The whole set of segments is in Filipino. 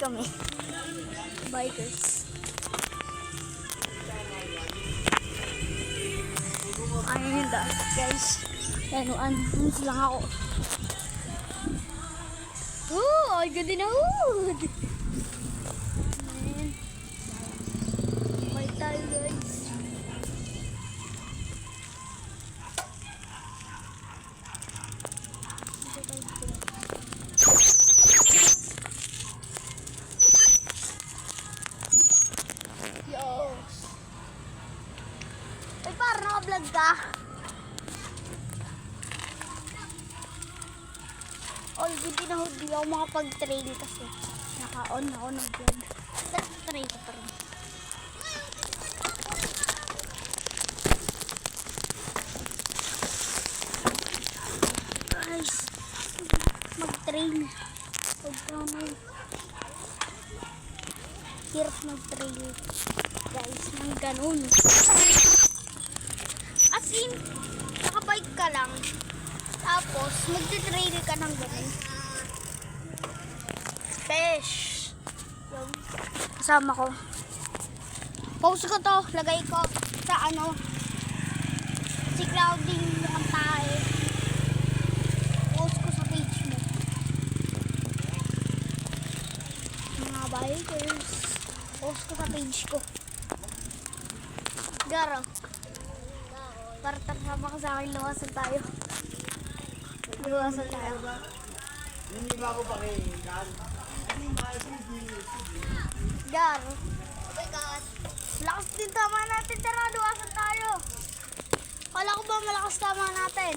kami. Bikers. Ayun yung daan, guys. Ano lang ako. Ay ganda na hood. Ayan. May tayo, guys. Ay, parang naka-vlog ka. All good din ako. Di ako makapag-trail kasi naka-on ako ng vlog. Trail ko pa rin. Guys, mag-trail. Hirap mag-trail. Guys, nang ganun. As in, nakabike ka lang. Tapos, magti-trail ka ng ganun. Fish. Yung kasama ko. Post ko to. Lagay ko sa si Clouding ang tae. Post ko sa page mo. Mga bikers. Post ko sa page ko. Garo. Para sama ka sa akin, luwasan tayo. Luwasan tayo. Hindi ba ako pakihingan? Garo. Oh my God. Lakas din tama natin. Tara, luwasan tayo. Kala ko ba malakas tama natin?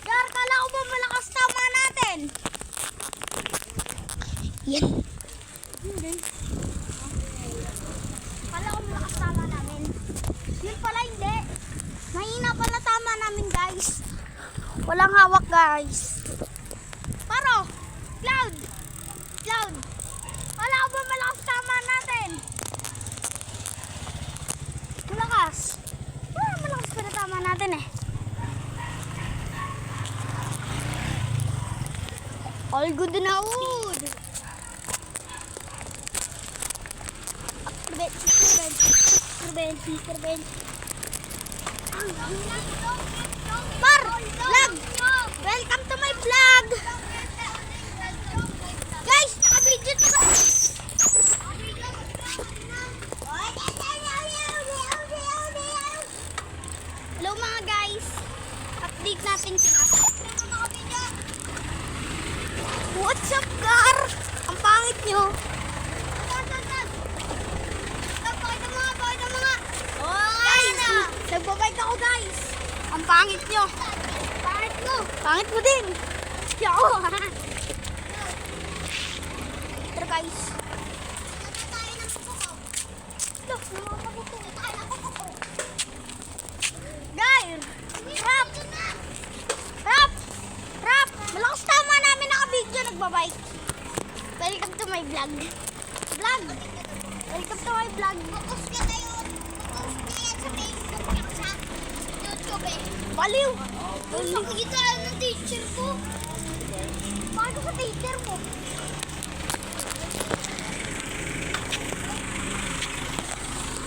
Gar, kala ko ba malakas tama natin? Yan. Hindi. Kala ko malakas tama namin. Yun pala hindi. Mahina pala tama namin, guys. Walang hawak, guys. Paro! Cloud! Kala ko ba malakas tama natin? Malakas. Malakas pa na tama natin eh. All good na wood. Kurben. Par! Vlog! Welcome to my vlog! Guys, naka-video to ka! Hello mga guys! Update natin sila. What's up, Gar? Ang pangit nyo! Guys! Nagbabike ako, guys! Ang pangit nyo! Pangit mo din! Yao! Tara, guys! Guys! Rap! Malakas tama namin naka-video nagbabike. Welcome to my vlog. Welcome to my vlog. Post ka na yun. Post ka yan sa Facebook at sa YouTube eh. Baliw! Makikita ng teacher ko. Paano sa teacher mo?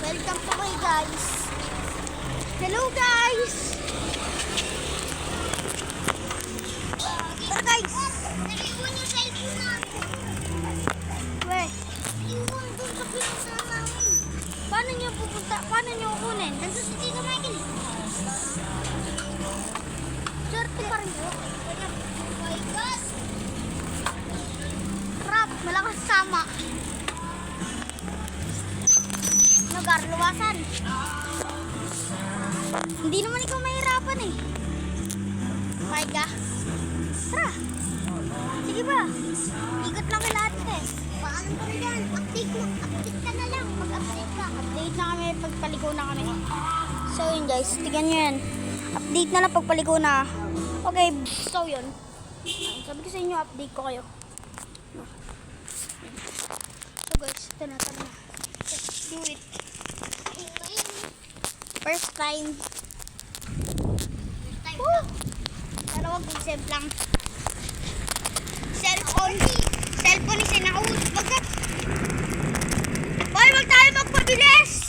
Welcome to my guys. Hello guys! Tara guys! Naiwan yung cellphone natin. Weh? Iwan doon sa pinasa namin. Paano nyo pupunta? Paano nyo kukunin? Nandun sa Tito Michael eh. Swerte pa rin po. Crap, malakas sama. Nagar, luwasan. Hindi naman ikaw mahirapan eh. Okay ka? Tara. Sige ba? Ikot lang kay lahat eh. Paano pa rin yan? Update ka na lang. Mag-update ka. Update na kami, pagpaliko na kami. So yun guys, tignan nyo yan. Update na lang pagpaliko na. Okay, so yun. Sabi ko sa inyo, update ko kayo. So guys, ito na. Let's do it. First time. Woo! Pero wag isip lang. Cellphone Japanese ay nakahulog. Wag tayo magpabilis!